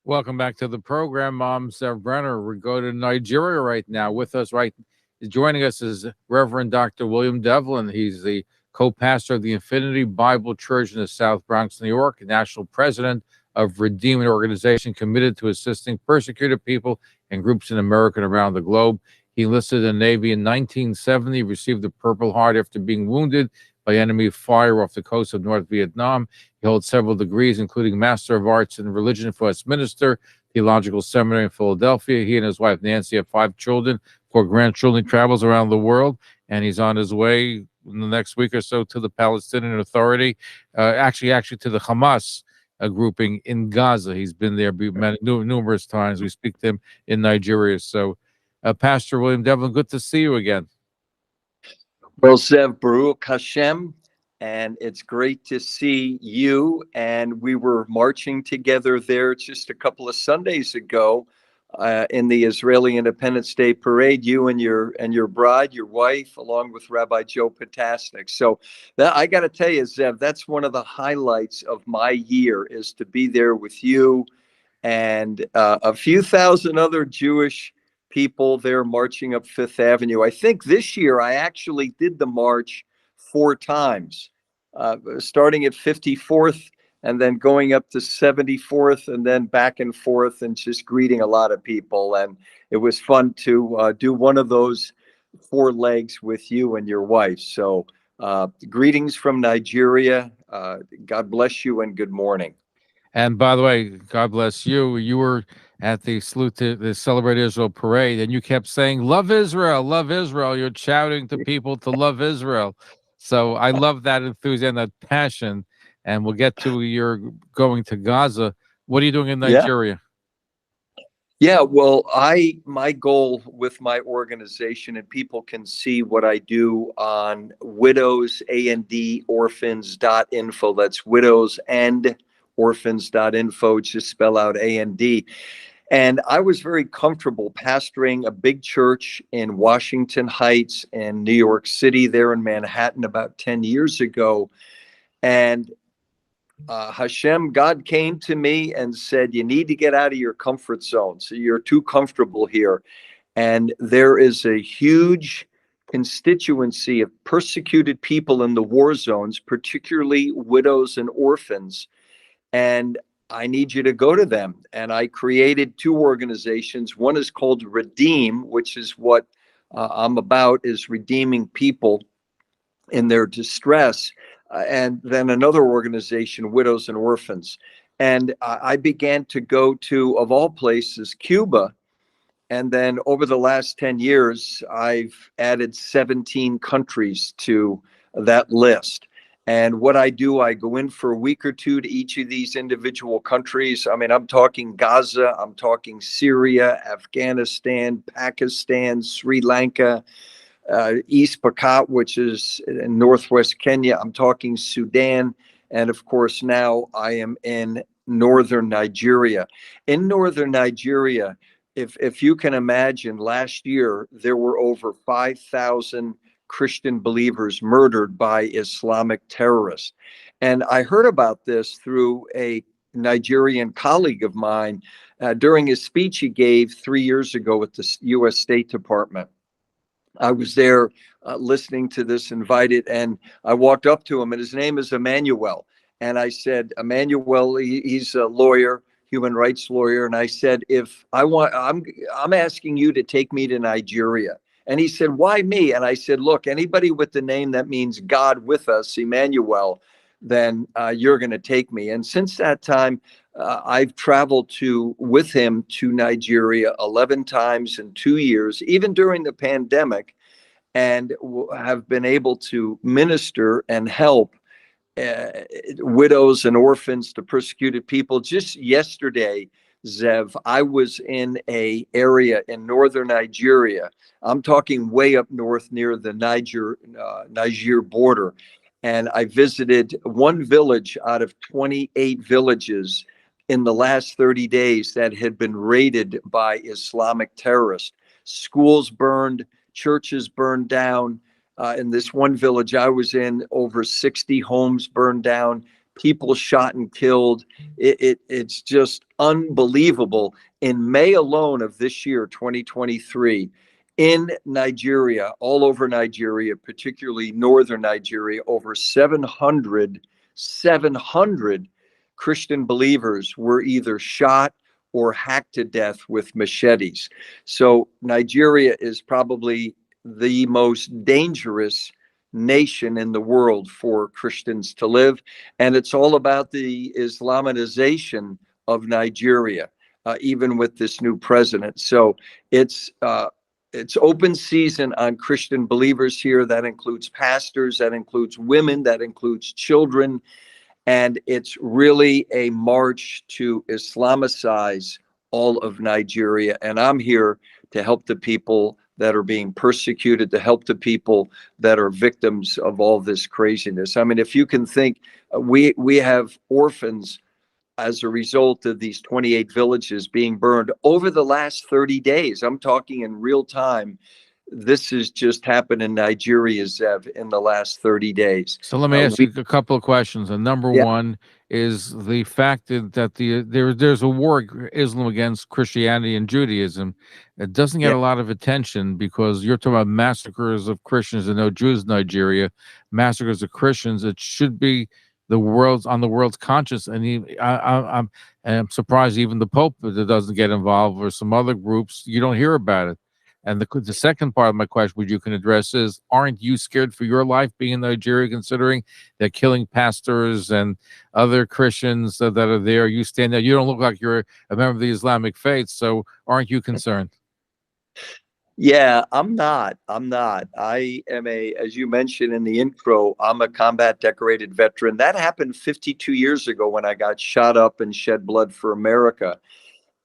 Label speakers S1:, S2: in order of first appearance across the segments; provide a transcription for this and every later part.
S1: Welcome back to the program. I'm Zev Brenner. We go to Nigeria right now. With us, joining us is Reverend Dr. William Devlon. He's the co-pastor of the Infinity Bible Church in the South Bronx, New York, national president of Redeem, an organization committed to assisting persecuted people and groups in America and around the globe. He enlisted in the Navy in 1970, received the Purple Heart after being wounded by enemy fire off the coast of North Vietnam. He holds several degrees, including Master of Arts in Religion from Westminster Theological Seminary in Philadelphia. He and his wife, Nancy, have 5 children, 4 grandchildren. He travels around the world, and he's on his way in the next week or so to the Palestinian Authority, actually to the Hamas grouping in Gaza. He's been there numerous times. We speak to him in Nigeria. So, Pastor William Devlon, good to see you again.
S2: Well, Zev, Baruch Hashem, and it's great to see you. And we were marching together there just a couple of Sundays ago in the Israeli Independence Day parade. You and your bride, your wife, along with Rabbi Joe Potasnik. So that, I got to tell you, Zev, that's one of the highlights of my year, is to be there with you and a few thousand other Jewish people there marching up Fifth Avenue. I think this year I actually did the march 4 times, starting at 54th and then going up to 74th and then back and forth and just greeting a lot of people. And it was fun to do one of those 4 legs with you and your wife. So greetings from Nigeria. God bless you and good morning.
S1: And by the way, God bless you. You were at the Salute to the Celebrate Israel parade, and you kept saying, "Love Israel, love Israel." You're shouting to people to love Israel. So I love that enthusiasm, that passion. And we'll get to your going to Gaza. What are you doing in Nigeria?
S2: Yeah, well, my goal with my organization, and people can see what I do on widowsandorphans.info. That's widowsandorphans.info. Just spell out A-N-D. And I was very comfortable pastoring a big church in Washington Heights and New York City, there in Manhattan, about 10 years ago. And Hashem, God came to me and said, you need to get out of your comfort zone. So you're too comfortable here. And there is a huge constituency of persecuted people in the war zones, particularly widows and orphans. And I need you to go to them. And I created 2 organizations. One is called Redeem, which is what I'm about, is redeeming people in their distress. And then another organization, Widows and Orphans. And I began to go to, of all places, Cuba. And then over the last 10 years, I've added 17 countries to that list. And what I do, I go in for a week or 2 to each of these individual countries. I mean, I'm talking Gaza, I'm talking Syria, Afghanistan, Pakistan, Sri Lanka, East Pakat, which is in northwest Kenya. I'm talking Sudan. And of course, now I am in northern Nigeria. In northern Nigeria, if you can imagine, last year, there were over 5,000 Christian believers murdered by Islamic terrorists. And I heard about this through a Nigerian colleague of mine during his speech he gave 3 years ago at the U.S. State Department. I was there listening to this, invited, and I walked up to him, and his name is Emmanuel. And I said, Emmanuel, he's a lawyer, human rights lawyer. And I said, I'm asking you to take me to Nigeria. And he said, why me? And I said, look, anybody with the name that means God with us, Emmanuel, then you're going to take me. And since that time, I've traveled with him to Nigeria 11 times in 2 years, even during the pandemic, and have been able to minister and help widows and orphans, to persecuted people. Just yesterday, Zev, I was in an area in northern Nigeria. I'm talking way up north near the Niger border. And I visited one village out of 28 villages in the last 30 days that had been raided by Islamic terrorists. Schools burned, churches burned down. In this one village I was in, over 60 homes burned down. people shot and killed. It's just unbelievable. In May alone of this year, 2023, in Nigeria, all over Nigeria, particularly northern Nigeria, over 700 Christian believers were either shot or hacked to death with machetes. So Nigeria is probably the most dangerous nation in the world for Christians to live. And it's all about the Islamization of Nigeria, even with this new president. So it's open season on Christian believers here. That includes pastors, that includes women, that includes children. And it's really a march to Islamicize all of Nigeria. And I'm here to help the people that are being persecuted, to help the people that are victims of all this craziness. I mean, if you can think, we have orphans as a result of these 28 villages being burned over the last 30 days. I'm talking in real time. This has just happened in Nigeria, Zev, in the last 30 days.
S1: So let me ask you a couple of questions. And number
S2: Yeah.
S1: one is the fact that there's a war, Islam against Christianity and Judaism. It doesn't get
S2: Yeah.
S1: a lot of attention because you're talking about massacres of Christians and no Jews in Nigeria, massacres of Christians. It should be the world's conscience. And I'm surprised even the Pope doesn't get involved, or some other groups. You don't hear about it. And the second part of my question, which you can address, is: aren't you scared for your life being in Nigeria, considering they're killing pastors and other Christians that are there? You stand there. You don't look like you're a member of the Islamic faith. So aren't you concerned?
S2: Yeah, I'm not. I am as you mentioned in the intro, I'm a combat decorated veteran. That happened 52 years ago when I got shot up and shed blood for America.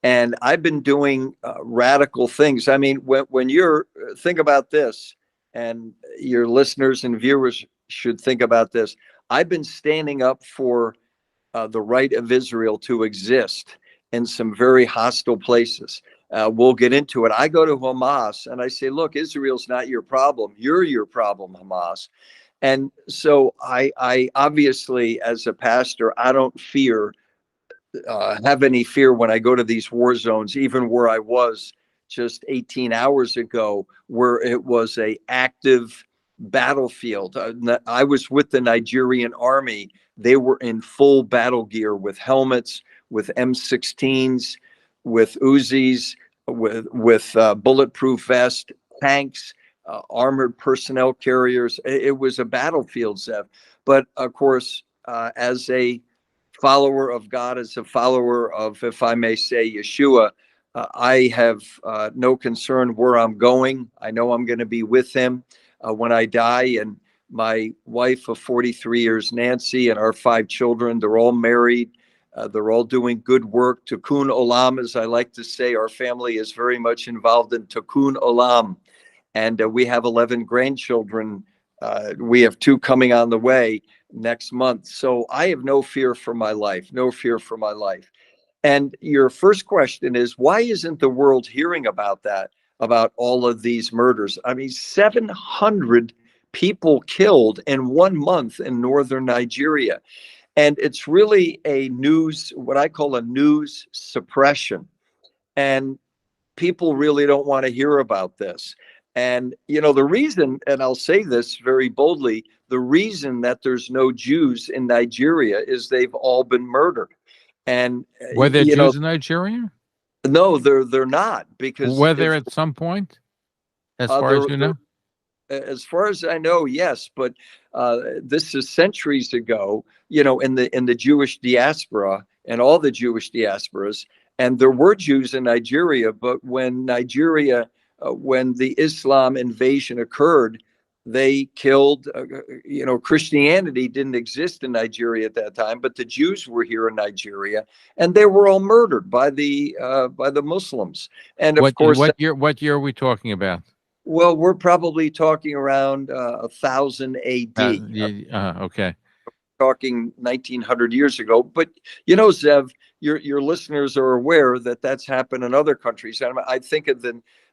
S2: And I've been doing radical things. I mean, when you're, think about this, and your listeners and viewers should think about this. I've been standing up for the right of Israel to exist in some very hostile places. We'll get into it. I go to Hamas and I say, look, Israel's not your problem. You're your problem, Hamas. And so I obviously, as a pastor, I don't have any fear when I go to these war zones, even where I was just 18 hours ago, where it was a active battlefield. I was with the Nigerian army. They were in full battle gear with helmets, with M16s, with Uzis, with bulletproof vest, tanks, armored personnel carriers. It was a battlefield, Zev. But of course, as a follower of God, as a follower of, if I may say, Yeshua, I have no concern where I'm going. I know I'm going to be with him when I die. And my wife of 43 years, Nancy, and our 5 children, they're all married. They're all doing good work. Tikkun Olam, as I like to say, our family is very much involved in Tikkun Olam. And we have 11 grandchildren. We have 2 coming on the way next month. So I have no fear for my life, no fear for my life. And your first question is, why isn't the world hearing about that, about all of these murders? I mean, 700 people killed in 1 month in northern Nigeria. And it's really what I call a news suppression. And people really don't want to hear about this. And, the reason, and I'll say this very boldly, the reason that there's no Jews in Nigeria is they've all been murdered. And,
S1: Were there Jews in Nigeria?
S2: no, they're not, because
S1: Were there at some point, as far as you know?
S2: As far as I know, yes, but this is centuries ago, in the Jewish diaspora and all the Jewish diasporas. And there were Jews in Nigeria, but when the Islam invasion occurred, they killed, Christianity didn't exist in Nigeria at that time, but the Jews were here in Nigeria, and they were all murdered by the Muslims. And of course,
S1: what year are we talking about?
S2: well, we're probably talking around 1000 AD.
S1: Okay.
S2: Talking 1900 years ago. But Zev, your listeners are aware that that's happened in other countries. And I think of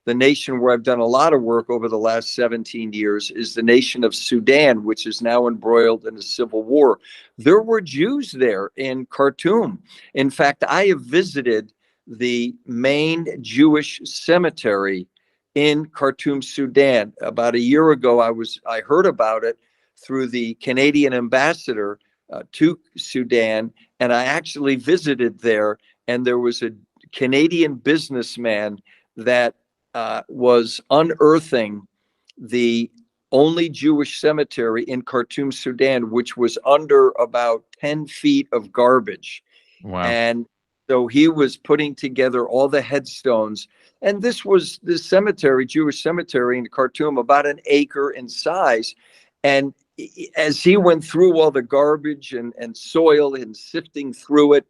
S2: the nation where I've done a lot of work over the last 17 years is the nation of Sudan, which is now embroiled in a civil war. There were Jews there in Khartoum. In fact, I have visited the main Jewish cemetery in Khartoum, Sudan. About a year ago, I heard about it through the Canadian ambassador to Sudan, and I actually visited there, and there was a Canadian businessman that was unearthing the only Jewish cemetery in Khartoum, Sudan, which was under about 10 feet of garbage.
S1: Wow.
S2: And so he was putting together all the headstones. And this was the cemetery, Jewish cemetery in Khartoum, about an acre in size. And as he went through all the garbage and soil and sifting through it,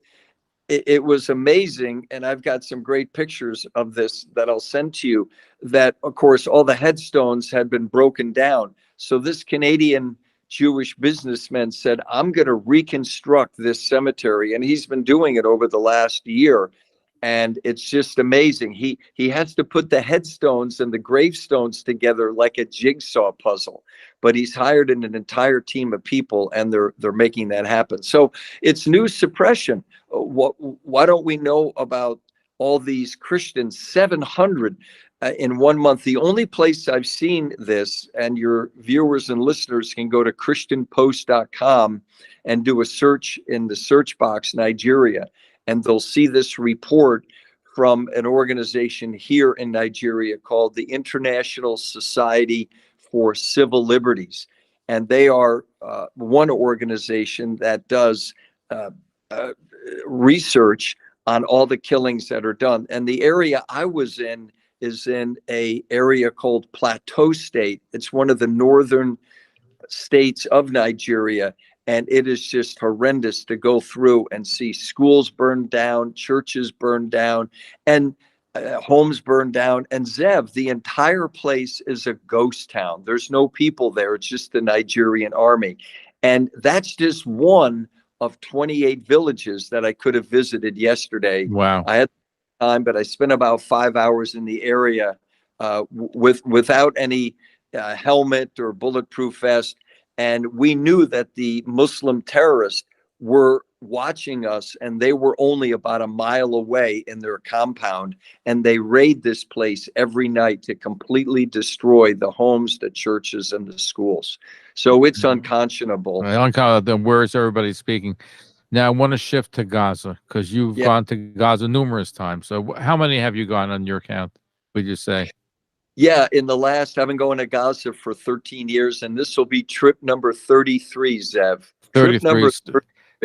S2: it was amazing. And I've got some great pictures of this that I'll send to you, that, of course, all the headstones had been broken down. So this Canadian Jewish businessman said, I'm going to reconstruct this cemetery. And he's been doing it over the last year. And it's just amazing. He has to put the headstones and the gravestones together like a jigsaw puzzle. But he's hired an entire team of people, and they're making that happen. So it's news suppression. Why don't we know about all these Christians? 700 in 1 month. The only place I've seen this, and your viewers and listeners can go to christianpost.com and do a search in the search box, Nigeria, and they'll see this report from an organization here in Nigeria called the International Society for Civil Liberties. And they are one organization that does research on all the killings that are done. And the area I was in is in an area called Plateau State. It's one of the northern states of Nigeria. And it is just horrendous to go through and see schools burned down, churches burned down, and homes burned down. And Zev, the entire place is a ghost town. There's no people there. It's just the Nigerian army. And that's just one of 28 villages that I could have visited yesterday.
S1: Wow.
S2: I had time, but I spent about 5 hours in the area without any helmet or bulletproof vest. And we knew that the Muslim terrorists were watching us, and they were only about a mile away in their compound. And they raid this place every night to completely destroy the homes, the churches, and the schools. So it's unconscionable.
S1: The words everybody's speaking. Now, I want to shift to Gaza, because you've gone to Gaza numerous times. So how many have you gone on your count, would you say?
S2: Yeah, I've been going to Gaza for 13 years, and this will be trip number 33, Zev.
S1: 33.
S2: Trip number 33.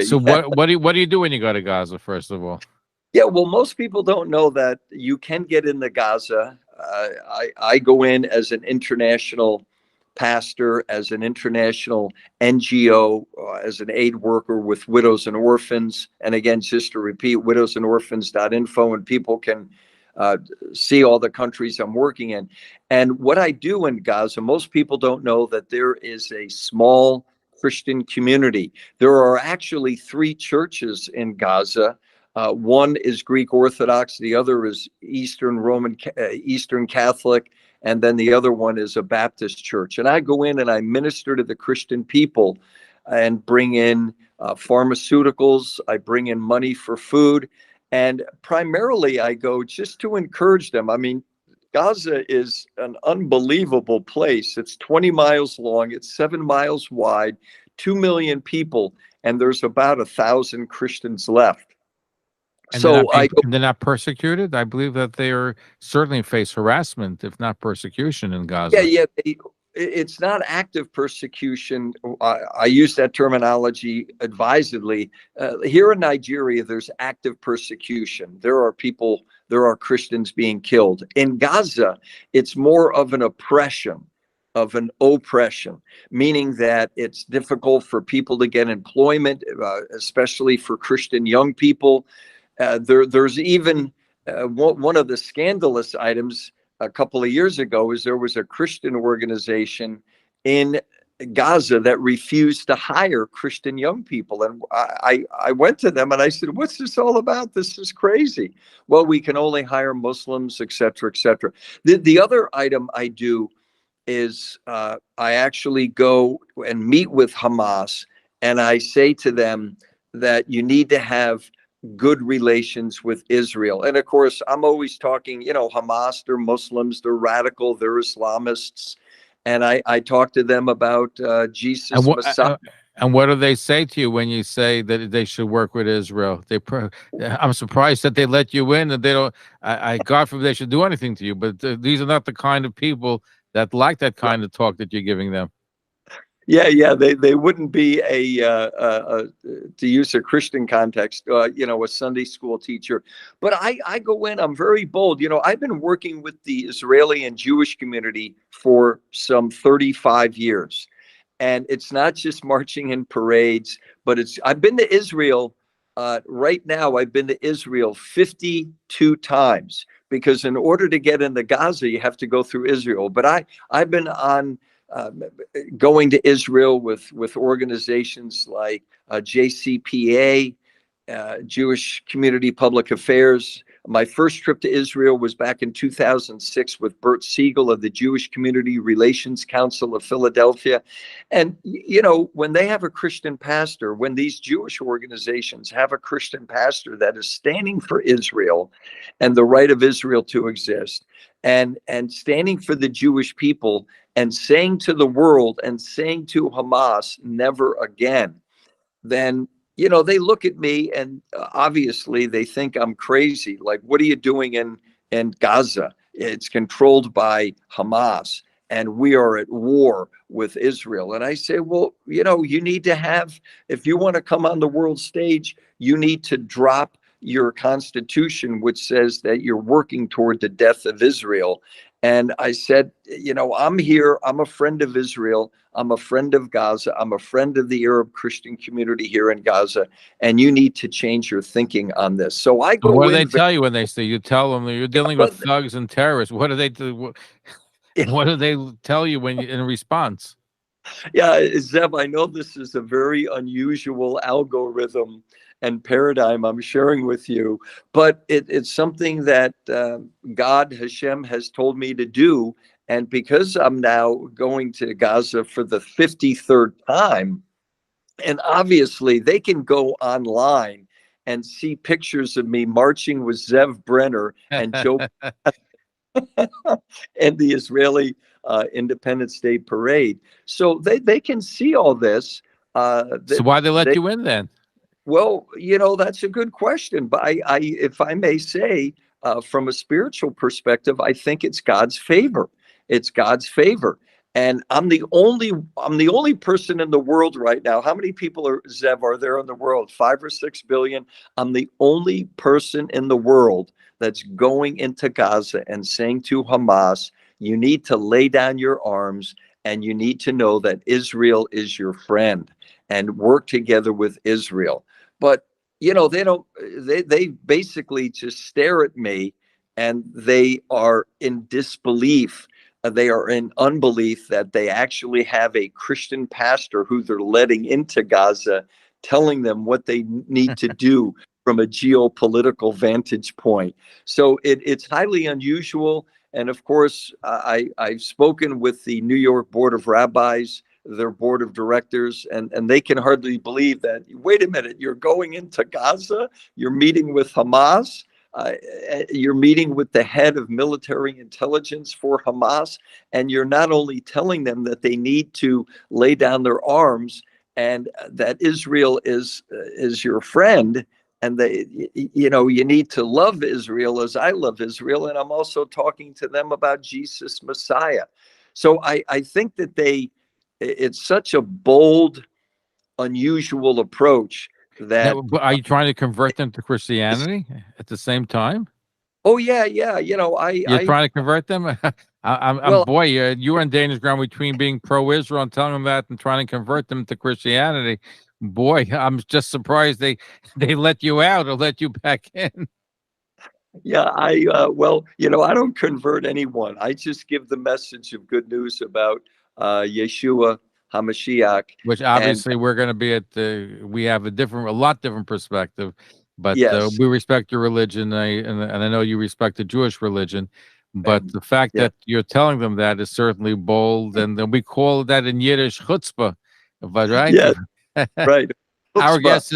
S1: So what do you do when you go to Gaza, first of all?
S2: Yeah, well, most people don't know that you can get into Gaza. I go in as an international pastor, as an international NGO, as an aid worker with widows and orphans. And again, just to repeat, widowsandorphans.info, and people can see all the countries I'm working in. And what I do in Gaza, most people don't know that there is a small Christian community. There are actually 3 churches in Gaza. One is Greek Orthodox, the other is Eastern Catholic, and then the other one is a Baptist church. And I go in and I minister to the Christian people and bring in pharmaceuticals. I bring in money for food. And primarily I go just to encourage them. I mean, Gaza is an unbelievable place. It's 20 miles long. It's 7 miles wide, 2 million people, and there's about 1,000 Christians left.
S1: And they're not persecuted? I believe that they are certainly face harassment, if not persecution, in Gaza.
S2: Yeah. It's not active persecution. I use that terminology advisedly. Here in Nigeria, there's active persecution. There are Christians being killed. In Gaza, it's more of an oppression, meaning that it's difficult for people to get employment, especially for Christian young people. There's even one of the scandalous items a couple of years ago is there was a Christian organization in Gaza that refused to hire Christian young people. And I went to them and I said, what's this all about? This is crazy. Well, we can only hire Muslims, et cetera, et cetera. The other item I do is I actually go and meet with Hamas, and I say to them that you need to have good relations with Israel. And of course, I'm always talking, Hamas, they're Muslims, they're radical, they're Islamists. And I talk to them about Jesus
S1: And what
S2: Messiah.
S1: and what do they say to you when you say that they should work with Israel? I'm surprised that they let you in, and they don't. God forbid they should do anything to you, but these are not the kind of people that like that kind of talk that you're giving them.
S2: Yeah. They wouldn't be to use a Christian context, a Sunday school teacher. But I go in, I'm very bold. I've been working with the Israeli and Jewish community for some 35 years. And it's not just marching in parades, but I've been to Israel. Right now, I've been to Israel 52 times, because in order to get into Gaza, you have to go through Israel. But I've been on going to Israel with organizations like JCPA, Jewish Community Public Affairs. My first trip to Israel was back in 2006 with Bert Siegel of the Jewish Community Relations Council of Philadelphia. And, when they have a Christian pastor, when these Jewish organizations have a Christian pastor that is standing for Israel and the right of Israel to exist, and standing for the Jewish people, and saying to the world and saying to Hamas, never again, then they look at me, and obviously they think I'm crazy. Like, what are you doing in Gaza? It's controlled by Hamas, and we are at war with Israel. And I say, well, you need to have, if you want to come on the world stage, you need to drop your constitution, which says that you're working toward the death of Israel. And I said, I'm here. I'm a friend of Israel. I'm a friend of Gaza. I'm a friend of the Arab Christian community here in Gaza. And you need to change your thinking on this. So I
S1: And
S2: go
S1: what do they
S2: in.
S1: tell you when they say you tell them that you're dealing with thugs and terrorists? What do they do? What do they tell you when in response?
S2: Yeah, Zeb, I know this is a very unusual algorithm and paradigm I'm sharing with you, but it's something that God, Hashem, has told me to do. And because I'm now going to Gaza for the 53rd time, and obviously they can go online and see pictures of me marching with Zev Brenner and Joe and the Israeli Independence Day parade. So they can see all this.
S1: So why they let you in then?
S2: Well, that's a good question. But if I may say, from a spiritual perspective, I think it's God's favor. It's God's favor. And I'm the only person in the world right now. How many people Zev, are there in the world? 5 or 6 billion. I'm the only person in the world that's going into Gaza and saying to Hamas, you need to lay down your arms, and you need to know that Israel is your friend, and work together with Israel. But they basically just stare at me, and they are in disbelief. They are in unbelief that they actually have a Christian pastor who they're letting into Gaza, telling them what they need to do from a geopolitical vantage point. So it's highly unusual. And of course, I've spoken with the New York Board of Rabbis, their board of directors, and they can hardly believe that, wait a minute, you're going into Gaza, you're meeting with Hamas, you're meeting with the head of military intelligence for Hamas, and you're not only telling them that they need to lay down their arms and that Israel is your friend, and you need to love Israel as I love Israel, and I'm also talking to them about Jesus Messiah. So I think that it's such a bold, unusual approach that.
S1: Now, but are you trying to convert them to Christianity at the same time?
S2: Oh yeah.
S1: You're trying to convert them?
S2: Well,
S1: Boy, you're on dangerous ground between being pro-Israel and telling them that and trying to convert them to Christianity. Boy, I'm just surprised they let you out or let you back in.
S2: yeah, I don't convert anyone. I just give the message of good news about Yeshua, HaMashiach.
S1: Which
S2: And
S1: obviously we're going to be at the. We have a lot different perspective, but
S2: yes,
S1: we respect your religion, and I know you respect the Jewish religion. But
S2: and
S1: the fact
S2: yeah,
S1: that you're telling them that is certainly bold, and then we call that in Yiddish chutzpah. But right,
S2: yes, right.
S1: our
S2: Chutzpah.
S1: guest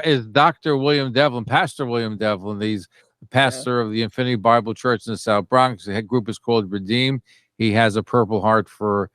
S1: is Dr. William Devlon, Pastor William Devlon. He's the
S2: Yeah.
S1: pastor of the Infinity Bible Church in the South Bronx. The head group is called Redeem. He has a Purple Heart for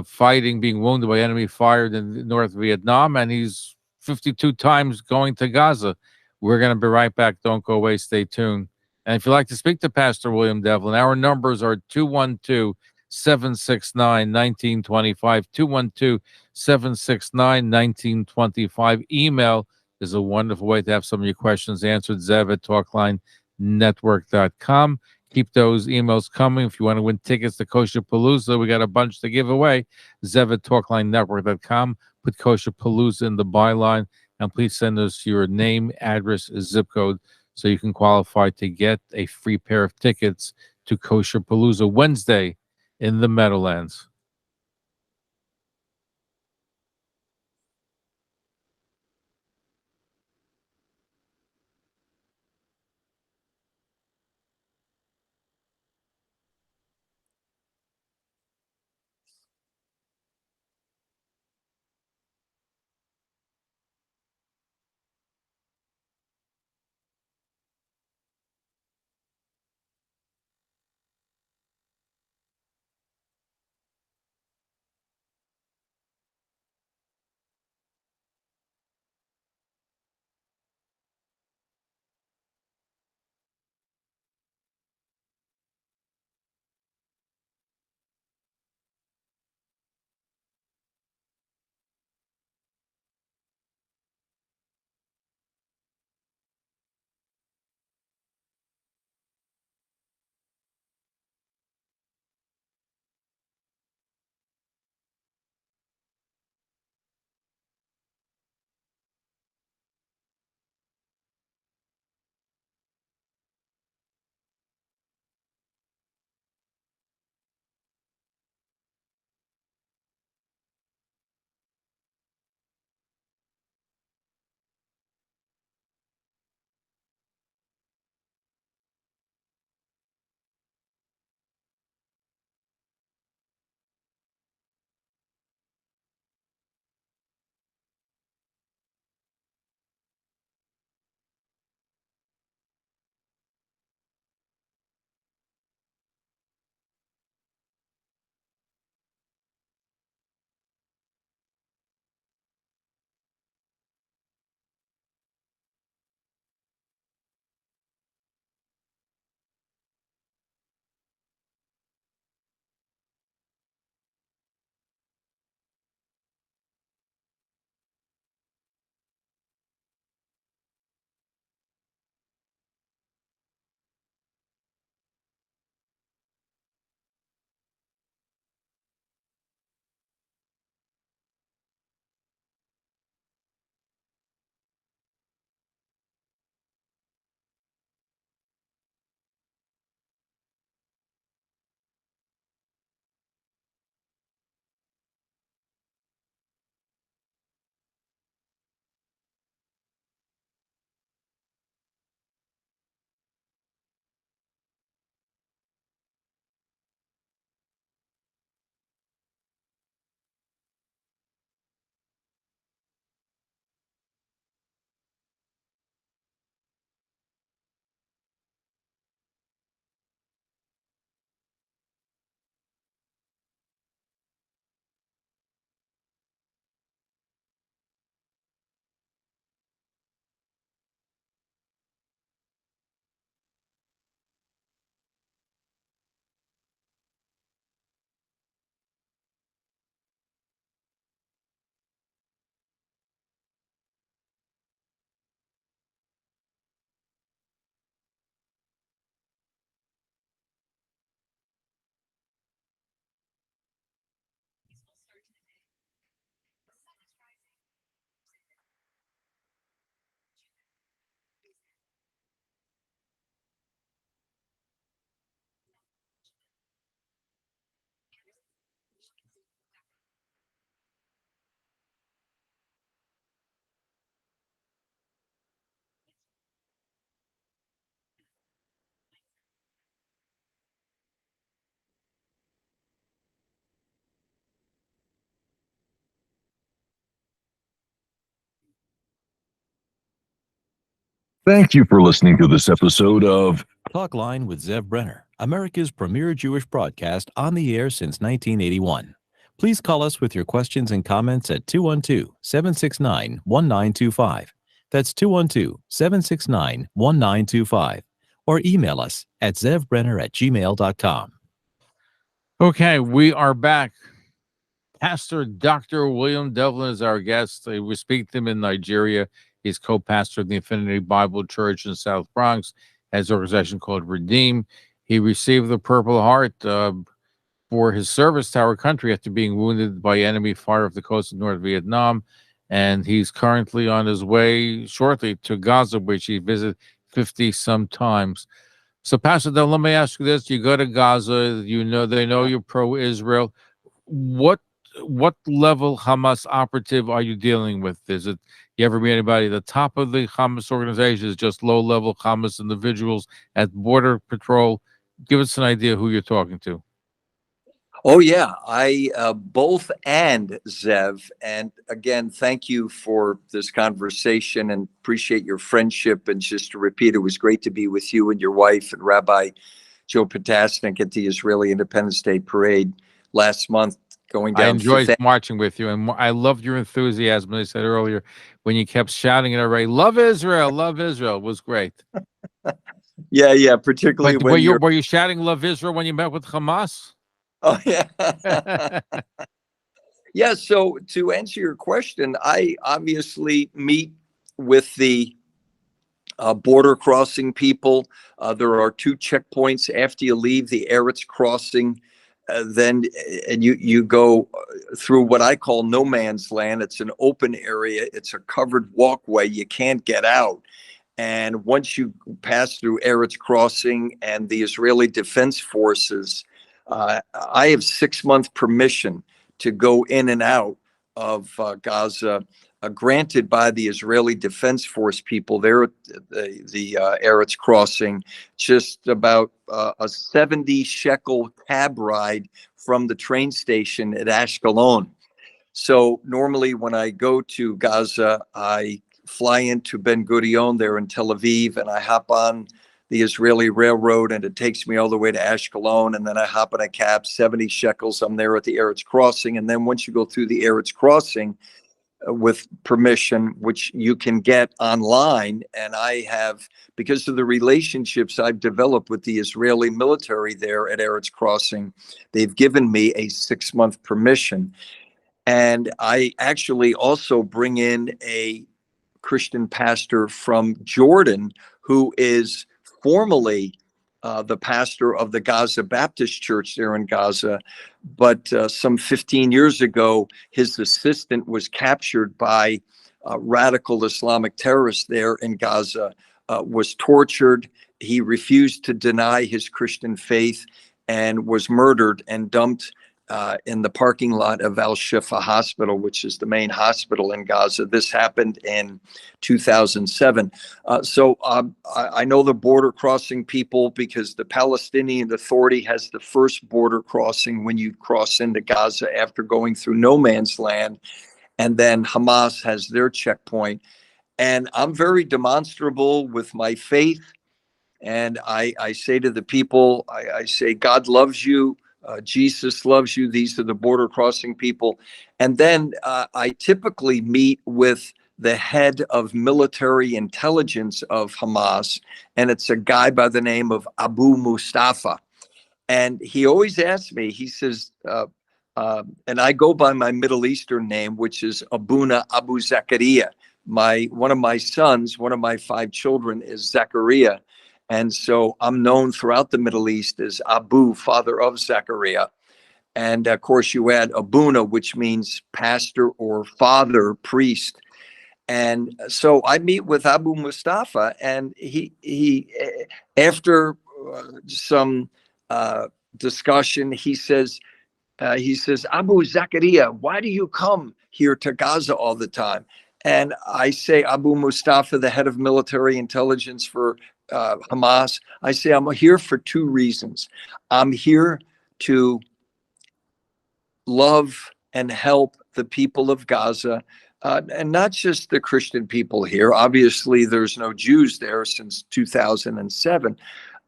S1: fighting, being wounded by enemy fire in North Vietnam, and he's 52 times going to Gaza. We're going to be right back. Don't go away. Stay tuned. And if you'd like to speak to Pastor William Devlin, our numbers are 212 769 1925. 212 769 1925. Email is a wonderful way to have some of your questions answered. Zev at talklinenetwork.com. Keep those emails coming. If you want to win tickets to Kosher Palooza, we got a bunch to give away. Zev at talklinenetwork.com. Put Kosher Palooza in the byline, and please send us your name, address, zip code, so you can qualify to get a free pair of tickets to Kosher Palooza Wednesday in the Meadowlands.
S3: Thank you for listening to this episode of Talkline with Zev Brenner, America's premier Jewish broadcast on the air since 1981. Please call us with your questions and comments at 212-769-1925. That's 212-769-1925. Or email us at zevbrenner@gmail.com.
S1: Okay, we are back. Pastor Dr. William Devlon is our guest. We speak to him in Nigeria. He's co-pastor of the Infinity Bible Church in South Bronx, has an organization called Redeem. He received the Purple Heart for his service to our country after being wounded by enemy fire off the coast of North Vietnam. And he's currently on his way shortly to Gaza, which he visited 50-some times. So, Pastor Devlon, let me ask you this. You go to Gaza, they know you're pro-Israel. What level Hamas operative are you dealing with? Is it, you ever meet anybody at the top of the Hamas organization? Is it just low-level Hamas individuals at Border Patrol? Give us an idea who you're talking to.
S2: Oh, yeah, I both and, Zev. And again, thank you for this conversation and appreciate your friendship. And just to repeat, it was great to be with you and your wife and Rabbi Joe Potasnik at the Israeli Independence Day Parade last month. Going down.
S1: I enjoyed marching with you, and I loved your enthusiasm. As I said earlier, when you kept shouting at everybody, "Love Israel, love Israel," it was great.
S2: Yeah, particularly
S1: but
S2: when
S1: were you shouting "Love Israel" when you met with Hamas?
S2: Oh, yeah. Yeah, so to answer your question, I obviously meet with the border crossing people. There are 2 checkpoints after you leave the Eretz crossing. Then you go through what I call no man's land. It's an open area. It's a covered walkway. You can't get out. And once you pass through Eretz crossing and the Israeli Defense Forces, I have 6-month permission to go in and out of Gaza, granted by the Israeli Defense Force people there at the Eretz crossing, just about a 70 shekel cab ride from the train station at Ashkelon. So normally when I go to Gaza, I fly into Ben Gurion there in Tel Aviv, and I hop on the Israeli railroad, and it takes me all the way to Ashkelon, and then I hop in a cab, 70 shekels. I'm there at the Eretz crossing, and then once you go through the Eretz crossing with permission, which you can get online, and I have, because of the relationships I've developed with the Israeli military there at Eretz crossing, they've given me a 6-month permission. And I actually also bring in a Christian pastor from Jordan who is formally the pastor of the Gaza Baptist Church there in Gaza. But some 15 years ago, his assistant was captured by radical Islamic terrorists there in Gaza, was tortured. He refused to deny his Christian faith and was murdered and dumped in the parking lot of Al-Shifa Hospital, which is the main hospital in Gaza. This happened in 2007. So I know the border crossing people because the Palestinian Authority has the first border crossing when you cross into Gaza after going through no man's land. And then Hamas has their checkpoint. And I'm very demonstrable with my faith. And I say to the people, I say, God loves you. Jesus loves you. These are the border crossing people. And then I typically meet with the head of military intelligence of Hamas, and it's a guy by the name of Abu Mustafa. And he always asks me, he says, and I go by my Middle Eastern name, which is Abuna Abu Zakaria. One of my sons, one of my 5 children is Zachariah. And so I'm known throughout the Middle East as Abu, father of Zechariah. And of course, you add Abuna, which means pastor or father, priest. And so I meet with Abu Mustafa, and he after some discussion, he says, Abu Zakaria, why do you come here to Gaza all the time? And I say, Abu Mustafa, the head of military intelligence for Hamas, I say, I'm here for 2 reasons. I'm here to love and help the people of Gaza. And not just the Christian people here. Obviously, there's no Jews there since 2007.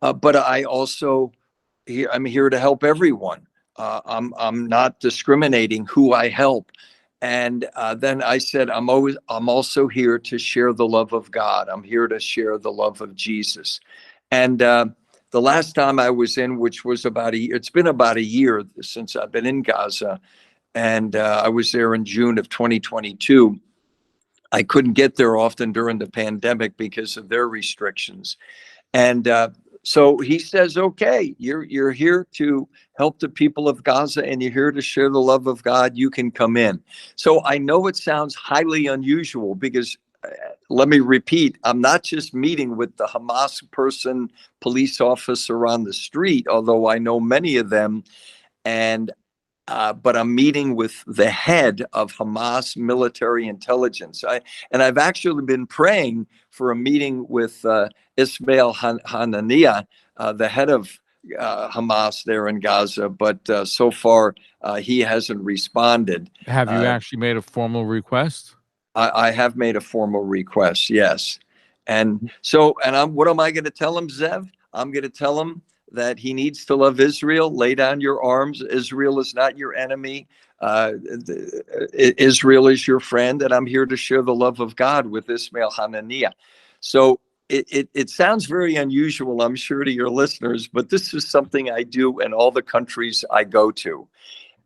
S2: But I'm here to help everyone. I'm not discriminating who I help. And then I said, I'm also here to share the love of God. I'm here to share the love of Jesus. And the last time I was in, which was it's been about a year since I've been in Gaza. And I was there in June of 2022. I couldn't get there often during the pandemic because of their restrictions. And so he says, okay, you're here to help the people of Gaza and you're here to share the love of God. You can come in. So I know it sounds highly unusual because let me repeat, I'm not just meeting with the Hamas police officer on the street, although I know many of them. But I'm meeting with the head of Hamas military intelligence. I've actually been praying for a meeting with Ismail Hananiah, the head of Hamas there in Gaza, but so far he hasn't responded.
S1: Have you actually made a formal request?
S2: I have made a formal request, yes. And what am I going to tell him, Zev? I'm going to tell him that he needs to love Israel. Lay down your arms. Israel is not your enemy. Israel is your friend, and I'm here to share the love of God with Ismail Hananiah. So it sounds very unusual, I'm sure, to your listeners, but this is something I do in all the countries I go to.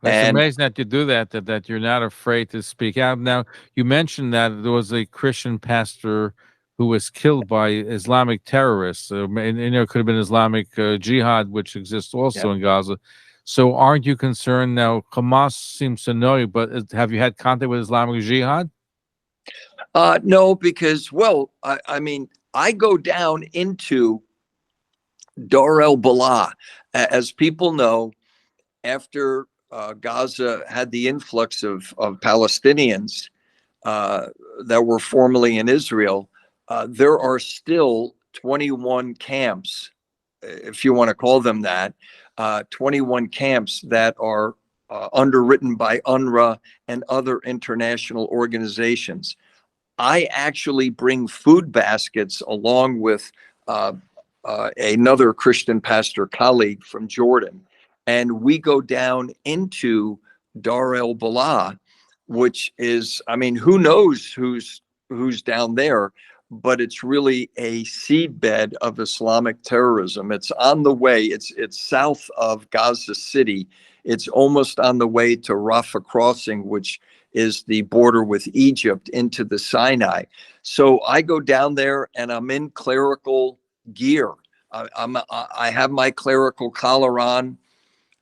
S1: It's amazing that you do that you're not afraid to speak out. Now, you mentioned that there was a Christian pastor who was killed by Islamic terrorists. And it could have been Islamic Jihad, which exists also in Gaza. So aren't you concerned now? Hamas seems to know you, but have you had contact with Islamic Jihad?
S2: No, because, I mean, I go down into Dar el-Balah. As people know, after Gaza had the influx of Palestinians that were formerly in Israel, there are still 21 camps, if you want to call them that, 21 camps that are underwritten by UNRWA and other international organizations. I actually bring food baskets along with another Christian pastor colleague from Jordan, and we go down into Dar el-Balah, which is, I mean, who knows who's down there, but it's really a seedbed of Islamic terrorism. It's on the way. It's south of Gaza City. It's almost on the way to Rafah Crossing, which is the border with Egypt into the Sinai. So I go down there and I'm in clerical gear. I have my clerical collar on.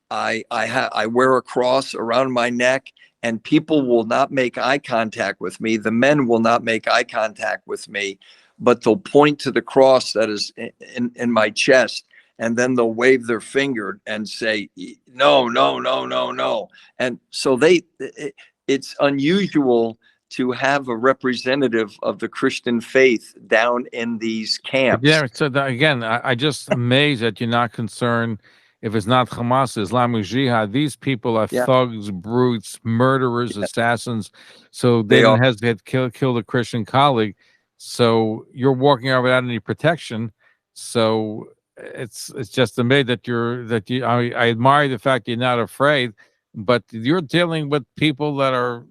S2: I wear a cross around my neck, and people will not make eye contact with me. The men will not make eye contact with me, but they'll point to the cross that is in my chest, and then they'll wave their finger and say, no, no, no, no, no. And so it's unusual to have a representative of the Christian faith down in these camps.
S1: Yeah, so again, I just amazed that you're not concerned. If it's not Hamas, Islamic Jihad, these people are thugs, brutes, murderers, assassins. So they don't hesitate to kill a Christian colleague. So you're walking out without any protection. So it's just amazing that I admire the fact you're not afraid, but you're dealing with people that are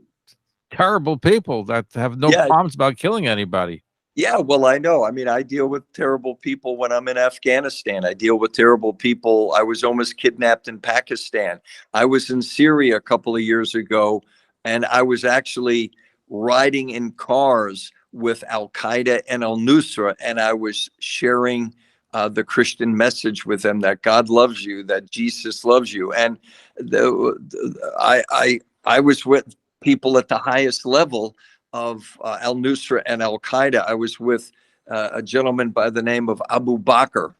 S1: terrible people that have no problems about killing anybody.
S2: Yeah, well, I know. I mean, I deal with terrible people when I'm in Afghanistan. I deal with terrible people. I was almost kidnapped in Pakistan. I was in Syria a couple of years ago, and I was actually riding in cars with Al-Qaeda and Al-Nusra, and I was sharing the Christian message with them that God loves you, that Jesus loves you. And I was with people at the highest level of Al-Nusra and Al-Qaeda. I was with a gentleman by the name of Abu Bakr.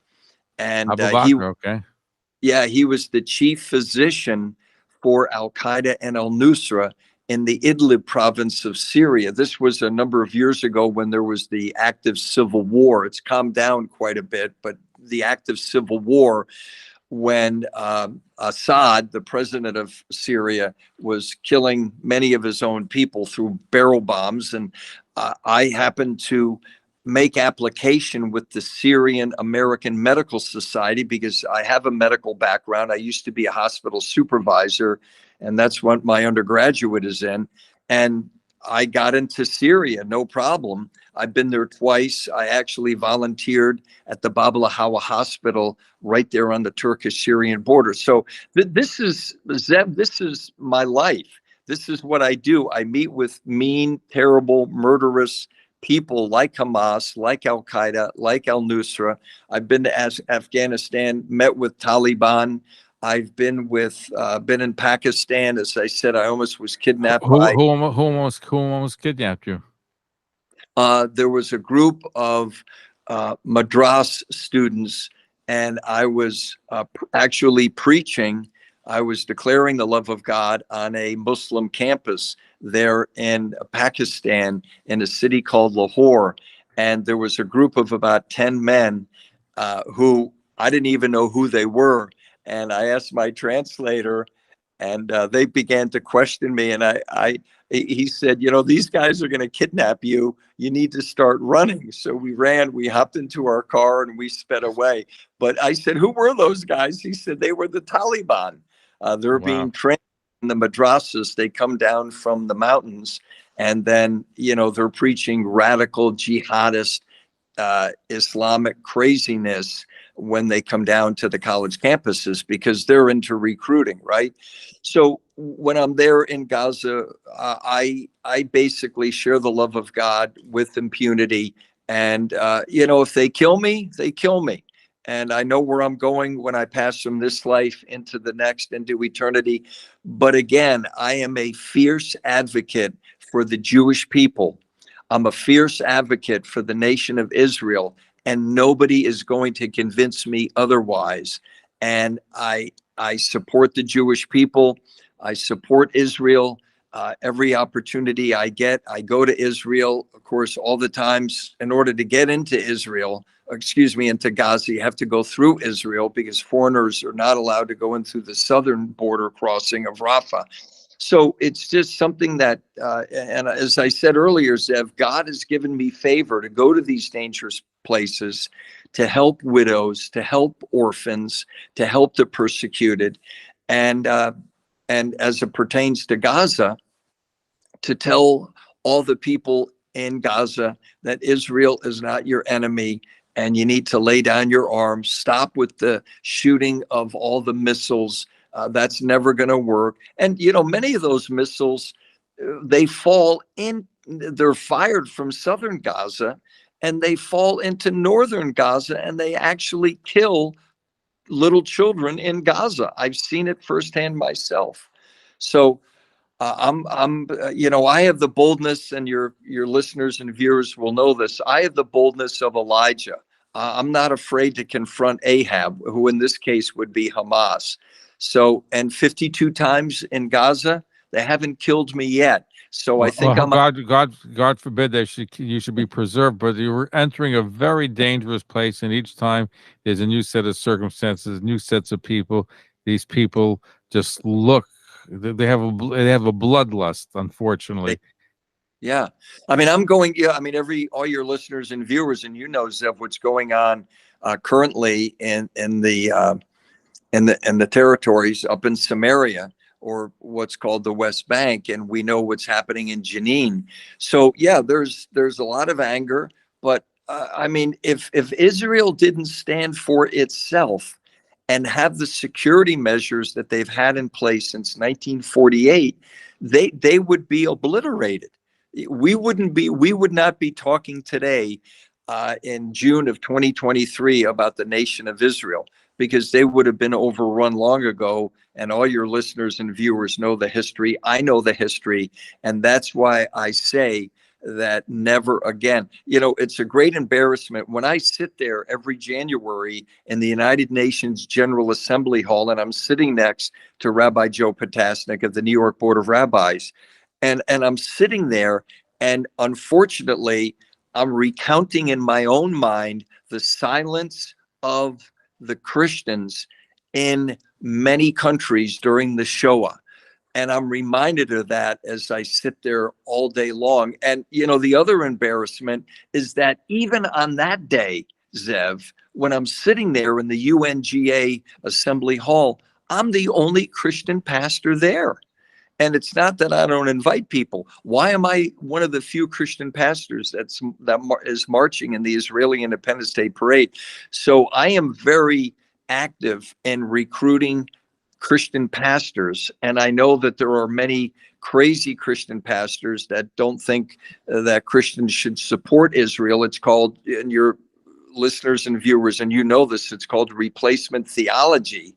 S2: And he was the chief physician for Al-Qaeda and Al-Nusra in the Idlib province of Syria. This was a number of years ago when there was the active civil war. It's calmed down quite a bit, but the active civil war, when Assad, the president of Syria, was killing many of his own people through barrel bombs. And I happened to make application with the Syrian American Medical Society because I have a medical background. I used to be a hospital supervisor, and that's what my undergraduate is in. And I got into Syria, no problem. I've been there twice. I actually volunteered at the Bab al-Hawa Hospital right there on the Turkish-Syrian border. So this is, Zev, this is my life. This is what I do. I meet with mean, terrible, murderous people like Hamas, like Al-Qaeda, like al-Nusra. I've been to Afghanistan, met with Taliban. I've been in Pakistan. As I said, I almost was kidnapped by.
S1: Who almost kidnapped you?
S2: There was a group of madras students, and I was actually preaching. I was declaring the love of God on a Muslim campus there in Pakistan, in a city called Lahore. And there was a group of about 10 men who I didn't even know who they were. And I asked my translator, and they began to question me. And he said, you know, these guys are going to kidnap you. You need to start running. So we ran, we hopped into our car, and we sped away. But I said, who were those guys? He said, they were the Taliban. They're being trained in the madrasas. They come down from the mountains, and then, you know, they're preaching radical jihadist Islamic craziness when they come down to the college campuses, because they're into recruiting, right? So when I'm there in Gaza, I basically share the love of God with impunity. And, you know, if they kill me, they kill me. And I know where I'm going when I pass from this life into the next, into eternity. But again, I am a fierce advocate for the Jewish people. I'm a fierce advocate for the nation of Israel, and nobody is going to convince me otherwise. And I support the Jewish people. I support Israel. Every opportunity I get, I go to Israel. Of course, all the times, in order to get into into Gaza, you have to go through Israel, because foreigners are not allowed to go in through the southern border crossing of Rafah. So it's just something that, and as I said earlier, Zev, God has given me favor to go to these dangerous places, to help widows, to help orphans, to help the persecuted. And as it pertains to Gaza, to tell all the people in Gaza that Israel is not your enemy, and you need to lay down your arms, stop with the shooting of all the missiles. That's never going to work. And, you know, many of those missiles, they're fired from southern Gaza, and they fall into northern Gaza, and they actually kill little children in Gaza. I've seen it firsthand myself. So I have the boldness, and your listeners and viewers will know this. I have the boldness of Elijah. I'm not afraid to confront Ahab, who in this case would be Hamas. So, and 52 times in Gaza, they haven't killed me yet. So I think
S1: God forbid you should be preserved, but you were entering a very dangerous place, and each time there's a new set of circumstances, new sets of people. These people just look. They have a bloodlust, unfortunately.
S2: Yeah. I mean, all your listeners and viewers, and you know, Zev, what's going on currently in the territories up in Samaria, or what's called the West Bank, and we know what's happening in Jenin. So yeah, there's a lot of anger, but I mean, if Israel didn't stand for itself and have the security measures that they've had in place since 1948, they would be obliterated. We would not be talking today in June of 2023 about the nation of Israel, because they would have been overrun long ago. And all your listeners and viewers know the history. I know the history. And that's why I say that never again. You know, it's a great embarrassment when I sit there every January in the United Nations General Assembly Hall, and I'm sitting next to Rabbi Joe Potasnik of the New York Board of Rabbis. And I'm sitting there, and unfortunately, I'm recounting in my own mind the silence of the Christians in many countries during the Shoah. And I'm reminded of that as I sit there all day long. And, the other embarrassment is that even on that day, Zev, when I'm sitting there in the UNGA Assembly Hall, I'm the only Christian pastor there. And it's not that I don't invite people. Why am I one of the few Christian pastors that is marching in the Israeli Independence Day parade? So I am very active in recruiting Christian pastors, and I know that there are many crazy Christian pastors that don't think that Christians should support Israel. It's called, and your listeners and viewers, and this, it's called replacement theology.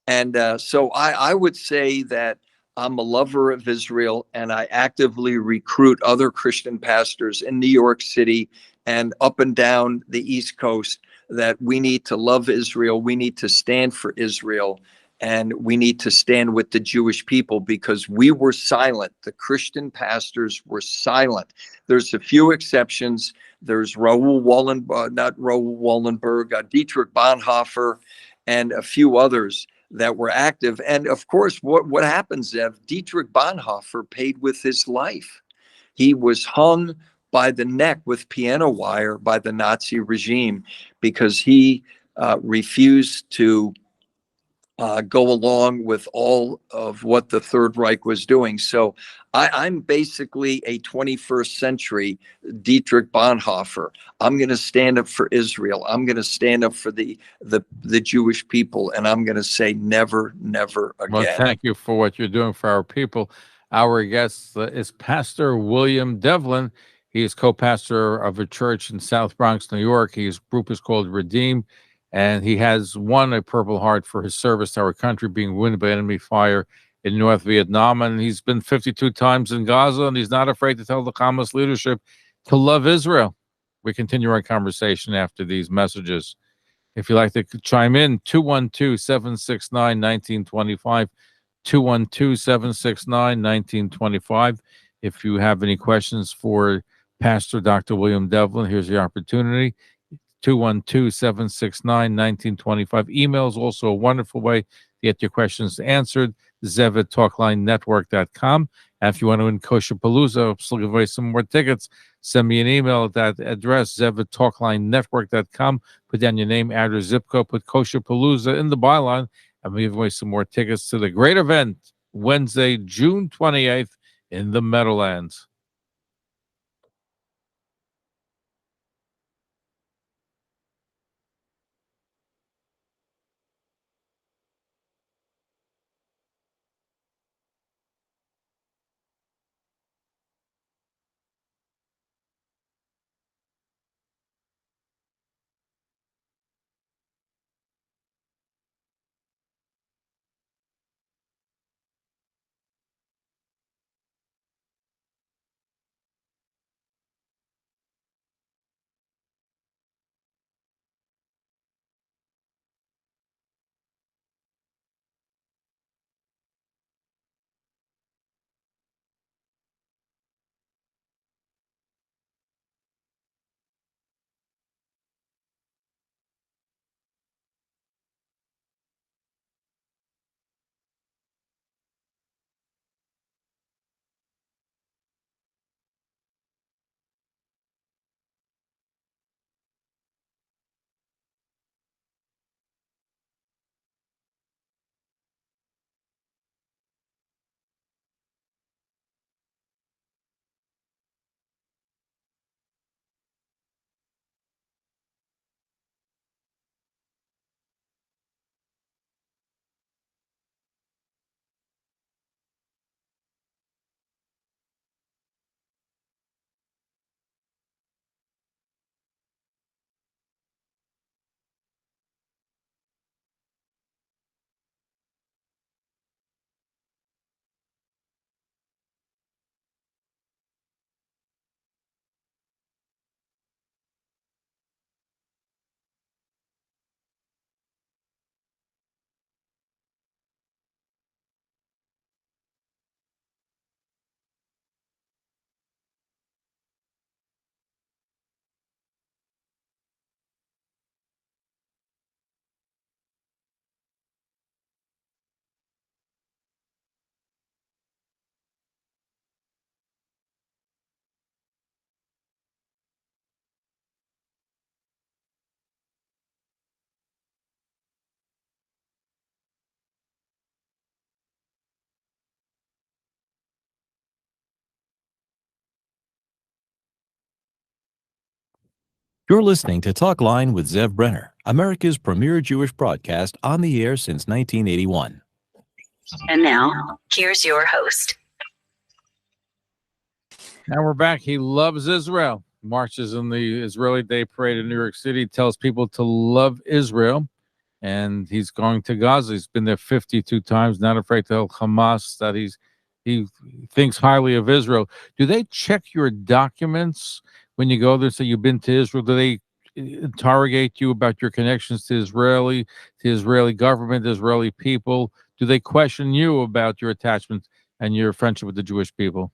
S2: And so I would say that I'm a lover of Israel, and I actively recruit other Christian pastors in New York City and up and down the East Coast that we need to love Israel. We need to stand for Israel, and we need to stand with the Jewish people because we were silent. The Christian pastors were silent. There's a few exceptions. There's not Raoul Wallenberg, Dietrich Bonhoeffer, and a few others that were active. And of course, what happens, Zev? Dietrich Bonhoeffer paid with his life. He was hung by the neck with piano wire by the Nazi regime because he refused to go along with all of what the Third Reich was doing. So I'm basically a 21st century Dietrich Bonhoeffer. I'm going to stand up for Israel. I'm going to stand up for the Jewish people, and I'm going to say never, never again.
S1: Well, thank you for what you're doing for our people. Our guest is Pastor William Devlon. He is co-pastor of a church in South Bronx, New York. His group is called Redeem, and he has won a Purple Heart for his service to our country, being wounded by enemy fire in North Vietnam. And he's been 52 times in Gaza, and he's not afraid to tell the Hamas leadership to love Israel. We continue our conversation after these messages. If you'd like to chime in, 212-769-1925, 212-769-1925. If you have any questions for Pastor Dr. William Devlon, here's the opportunity. 212-769-1925. Email is also a wonderful way to get your questions answered. Zev at talklinenetwork.com. And if you want to win Koshapalooza, so give away some more tickets, send me an email at that address, zev at talklinenetwork.com. Put down your name, address, zip code, put Koshapalooza in the byline, and we'll give away some more tickets to the great event Wednesday, June 28th in the Meadowlands.
S3: You're listening to Talkline with Zev Brenner, America's premier Jewish broadcast on the air since 1981.
S4: And now, here's your host.
S1: Now we're back. He loves Israel. Marches in the Israeli Day Parade in New York City, tells people to love Israel. And he's going to Gaza. He's been there 52 times, not afraid to tell Hamas that he thinks highly of Israel. Do they check your documents when you go there? So you've been to Israel. Do they interrogate you about your connections to Israeli government, Israeli people? Do they question you about your attachment and your friendship with the Jewish people?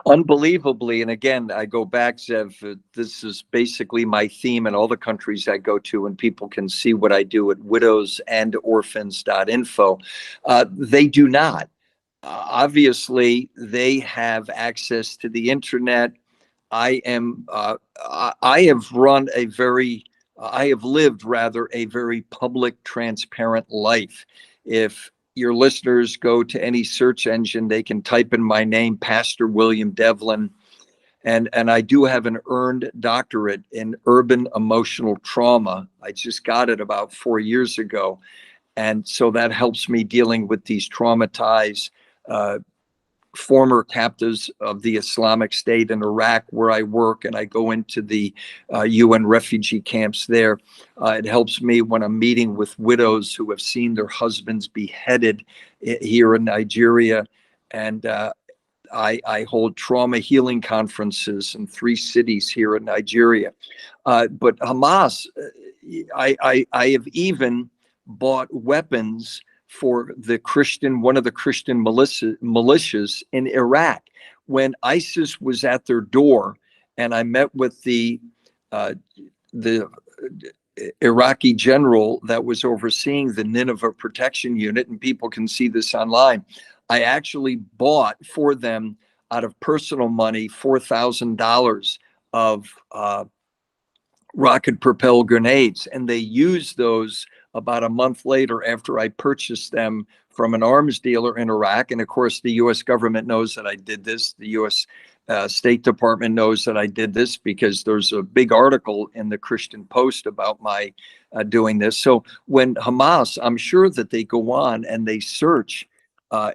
S2: Unbelievably, and again, I go back, Zev, this is basically my theme in all the countries I go to, and people can see what I do at widowsandorphans.info. They do not. Obviously, they have access to the internet. I have lived a very public, transparent life. If your listeners go to any search engine, they can type in my name, Pastor William Devlon. And I do have an earned doctorate in urban emotional trauma. I just got it about 4 years ago. And so that helps me dealing with these traumatized former captives of the Islamic State in Iraq, where I work, and I go into the UN refugee camps there. It helps me when I'm meeting with widows who have seen their husbands beheaded here in Nigeria. And I hold trauma healing conferences in 3 cities here in Nigeria. But Hamas, I have even bought weapons for one of the Christian militias in Iraq. When ISIS was at their door, and I met with the Iraqi general that was overseeing the Nineveh Protection Unit, and people can see this online, I actually bought for them out of personal money $4,000 of rocket-propelled grenades, and they used those about a month later after I purchased them from an arms dealer in Iraq. And of course, the U.S. government knows that I did this. The U.S. State Department knows that I did this because there's a big article in the Christian Post about my doing this. So when Hamas, I'm sure that they go on and they search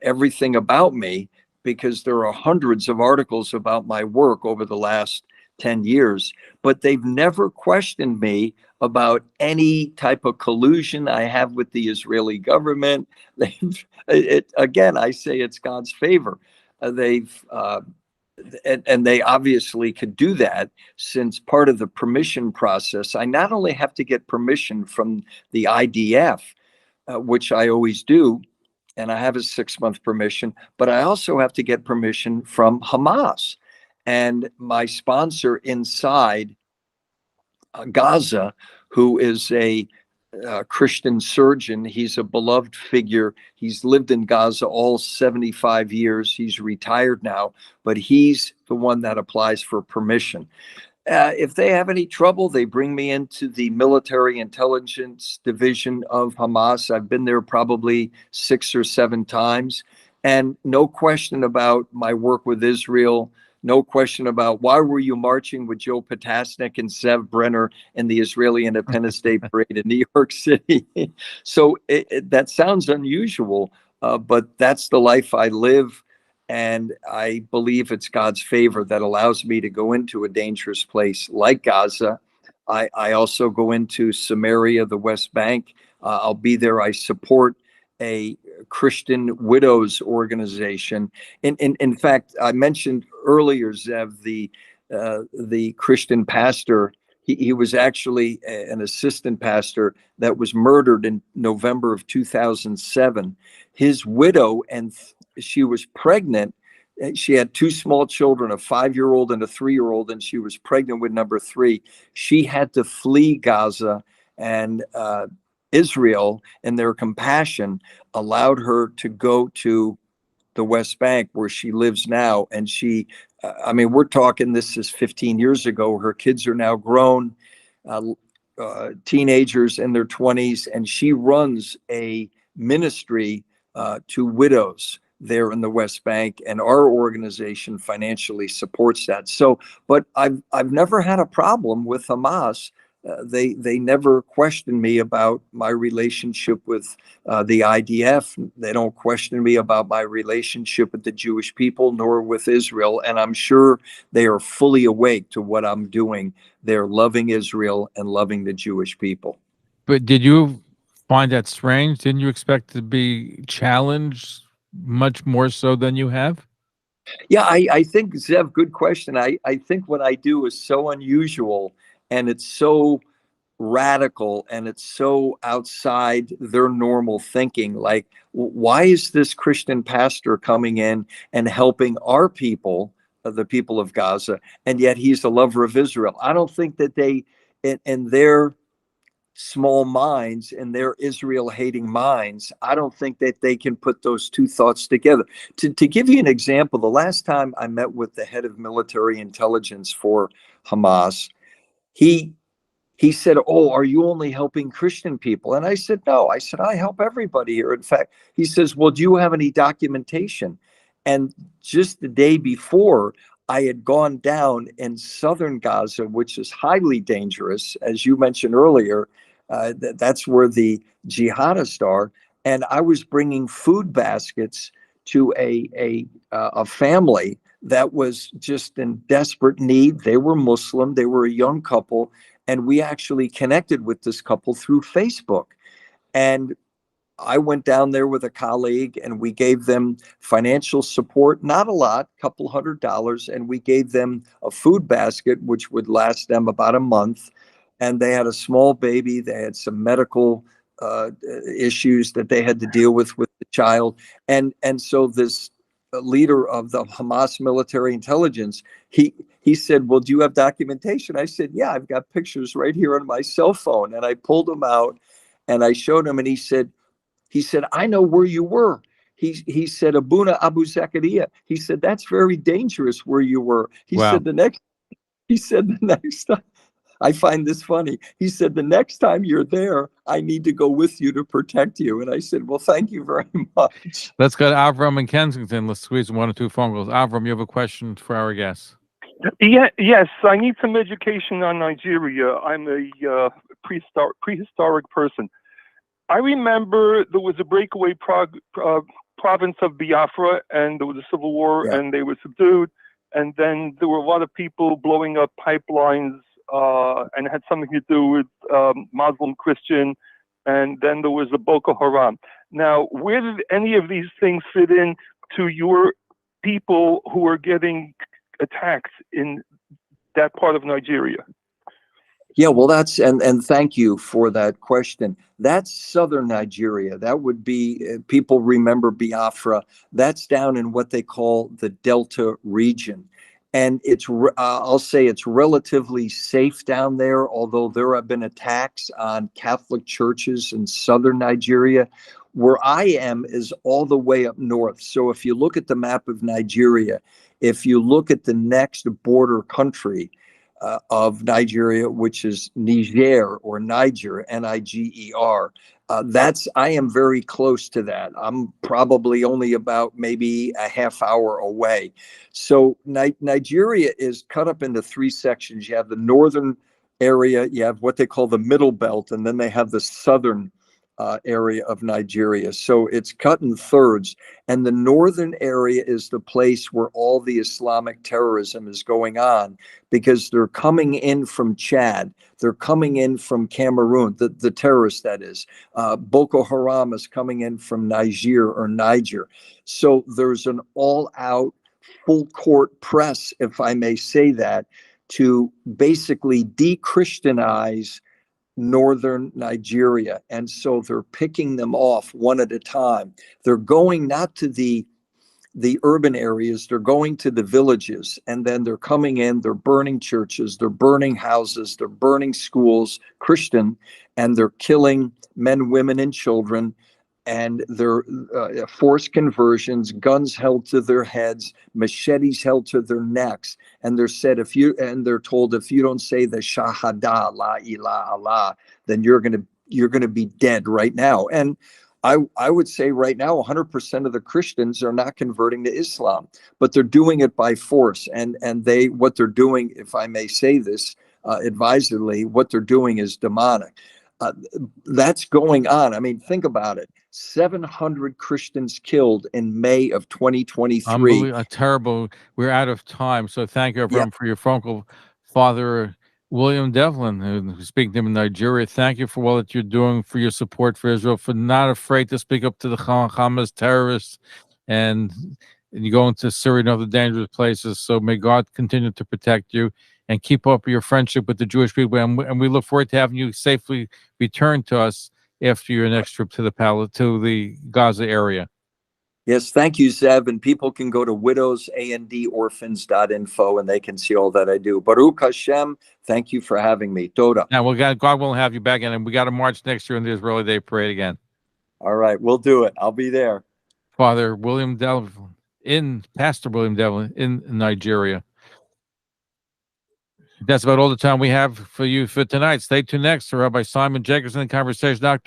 S2: everything about me, because there are hundreds of articles about my work over the last 10 years, but they've never questioned me about any type of collusion I have with the Israeli government. Again, I say it's God's favor. And they obviously could do that, since part of the permission process, I not only have to get permission from the IDF, which I always do, and I have a 6-month permission, but I also have to get permission from Hamas. And my sponsor inside Gaza, who is a Christian surgeon, he's a beloved figure. He's lived in Gaza all 75 years. He's retired now, but he's the one that applies for permission. If they have any trouble, they bring me into the military intelligence division of Hamas. I've been there probably 6 or 7 times, and no question about my work with Israel. No question about why were you marching with Joe Potasnik and Zev Brenner in the Israeli Independence Day Parade in New York City. So that sounds unusual, but that's the life I live. And I believe it's God's favor that allows me to go into a dangerous place like Gaza. I also go into Samaria, the West Bank. I'll be there. I support a Christian widows organization. In fact, I mentioned earlier, Zev, the Christian pastor. He was actually an assistant pastor that was murdered in November of 2007. His widow, and she was pregnant. She had 2 small children, a 5-year-old and a 3-year-old, and she was pregnant with number 3. She had to flee Gaza, and Israel, in their compassion, allowed her to go to the West Bank, where she lives now. And she, we're talking, this is 15 years ago. Her kids are now grown, teenagers in their 20s, and she runs a ministry to widows there in the West Bank, and our organization financially supports that. So, but I've never had a problem with Hamas. They never questioned me about my relationship with the IDF. They don't question me about my relationship with the Jewish people, nor with Israel. And I'm sure they are fully awake to what I'm doing. They're loving Israel and loving the Jewish people.
S1: But did you find that strange? Didn't you expect to be challenged much more so than you have?
S2: Yeah, I think, Zev, good question. I think what I do is so unusual, and it's so radical, and it's so outside their normal thinking. Like, why is this Christian pastor coming in and helping our people, the people of Gaza, and yet he's a lover of Israel? I don't think that they, in their small minds, in their Israel hating minds, I don't think that they can put those two thoughts together. To give you an example, the last time I met with the head of military intelligence for Hamas, he said, "Oh, are you only helping Christian people?" And I said, "No." I said, "I help everybody here." In fact, he says, "Well, do you have any documentation?" And just the day before, I had gone down in southern Gaza, which is highly dangerous, as you mentioned earlier. That's where the jihadists are. And I was bringing food baskets to a family that was just in desperate need. They were Muslim. They were a young couple. And we actually connected with this couple through Facebook. And I went down there with a colleague, and we gave them financial support, not a lot, a couple $100, and we gave them a food basket, which would last them about a month. And they had a small baby. They had some medical issues that they had to deal with the child. And so this leader of the Hamas military intelligence, he said, "Well, do you have documentation?" I said, "Yeah, I've got pictures right here on my cell phone." And I pulled them out and I showed him, and he said, "I know where you were." He said, "Abuna Abu Zakaria." He said, "That's very dangerous where you were." He
S1: Wow.
S2: said, the next time, I find this funny. He said, "The next time you're there, I need to go with you to protect you." And I said, "Well, thank you very much."
S1: Let's go to Avram in Kensington. Let's squeeze one or two phone calls. Avram, you have a question for our guests?
S5: Yes, I need some education on Nigeria. I'm a prehistoric person. I remember there was a breakaway province of Biafra, and there was a civil war,
S2: Yeah.
S5: and they were subdued. And then there were a lot of people blowing up pipelines, and it had something to do with Muslim, Christian. And then there was the Boko Haram. Now, where did any of these things fit in to your people who are getting attacked in that part of Nigeria?
S2: Yeah, well, that's and thank you for that question. That's southern Nigeria. That would be, people remember Biafra. That's down in what they call the Delta region. And I'll say it's relatively safe down there, although there have been attacks on Catholic churches in southern Nigeria. Where I am is all the way up north. So if you look at the map of Nigeria, if you look at the next border country of Nigeria, which is Niger or Niger, Niger. I am very close to that. I'm probably only about maybe a half hour away. So Nigeria is cut up into three sections. You have the northern area, you have what they call the middle belt, and then they have the southern area of Nigeria. So it's cut in thirds. And the northern area is the place where all the Islamic terrorism is going on, because they're coming in from Chad. They're coming in from Cameroon, the terrorists, that is. Boko Haram is coming in from Niger. So there's an all-out, full-court press, if I may say that, to basically de-Christianize northern Nigeria. And so they're picking them off one at a time. They're going not to the urban areas, they're going to the villages, and then they're coming in, they're burning churches, they're burning houses, they're burning schools, Christian, and they're killing men, women, and children. And they're forced conversions, guns held to their heads, machetes held to their necks. And they're told, if you don't say the Shahada, La ilaha Allah, then you're gonna be dead right now. And I would say right now 100% of the Christians are not converting to Islam, but they're doing it by force. And what they're doing, if I may say this advisedly, what they're doing is demonic. That's going on. I mean, think about it. 700 Christians killed in May of 2023.
S1: Unbelievable, terrible. We're out of time. So thank you, everyone, for your phone call. Father William Devlon, who's speaking to him in Nigeria, thank you for all that you're doing, for your support for Israel, for not afraid to speak up to the Hamas terrorists, and you go into Syria and other dangerous places. So may God continue to protect you and keep up your friendship with the Jewish people. And we look forward to having you safely return to us after your next trip to the Gaza area.
S2: Yes, thank you, Zev. And people can go to widowsandorphans.info and they can see all that I do. Baruch Hashem, thank you for having me. Toda.
S1: Now, God will have you back in, and we got to march next year in the Israeli Day Parade again.
S2: All right, we'll do it. I'll be there.
S1: Father William Devlon, Pastor William Devlon in Nigeria. That's about all the time we have for you for tonight. Stay tuned next to Rabbi Simon Jacobson, Conversation Doctor.